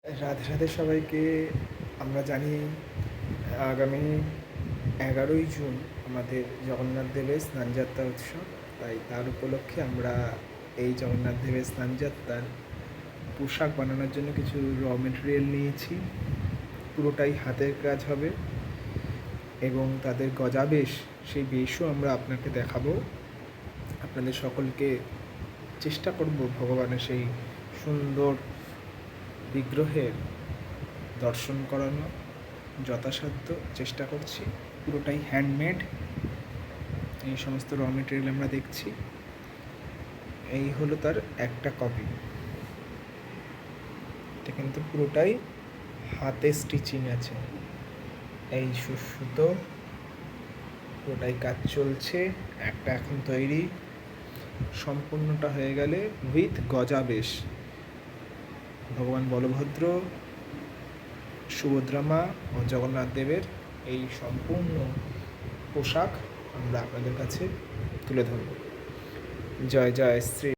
রাধে রাধে সবাইকে। আমরা জানি আগামী 11ই জুন আমাদের জগন্নাথ দেবের স্নানযাত্রা উৎসব। তাই তার উপলক্ষে আমরা এই জগন্নাথ দেবের স্নানযাত্রার পোশাক বানানোর জন্য কিছু মেটেরিয়াল নিয়েছি। পুরোটাই হাতের কাজ হবে এবং তাদের গজাবেশ, সেই বেশও আমরা আপনাকে দেখাবো। আপনাদের সকলকে চেষ্টা করব ভগবানের সেই সুন্দর বিগ্রহের দর্শন করানো, যথাসাধ্য চেষ্টা করছি। পুরোটাই হ্যান্ডমেড। এই সমস্ত মেটেরিয়াল আমরা দেখছি। এই হলো তার একটা কপি। এটা কিন্তু পুরোটাই হাতে স্টিচিং আছে। এই সুতো পুরোটাই কাজ চলছে। একটা এখন তৈরি, সম্পূর্ণটা হয়ে গেলে উইথ গজাবেশ ভগবান বলভদ্র, সুভদ্রা মা ও জগন্নাথ দেবের এই সম্পূর্ণ পোশাক আমরা আপনাদের কাছে তুলে ধরব। জয় জয় শ্রী।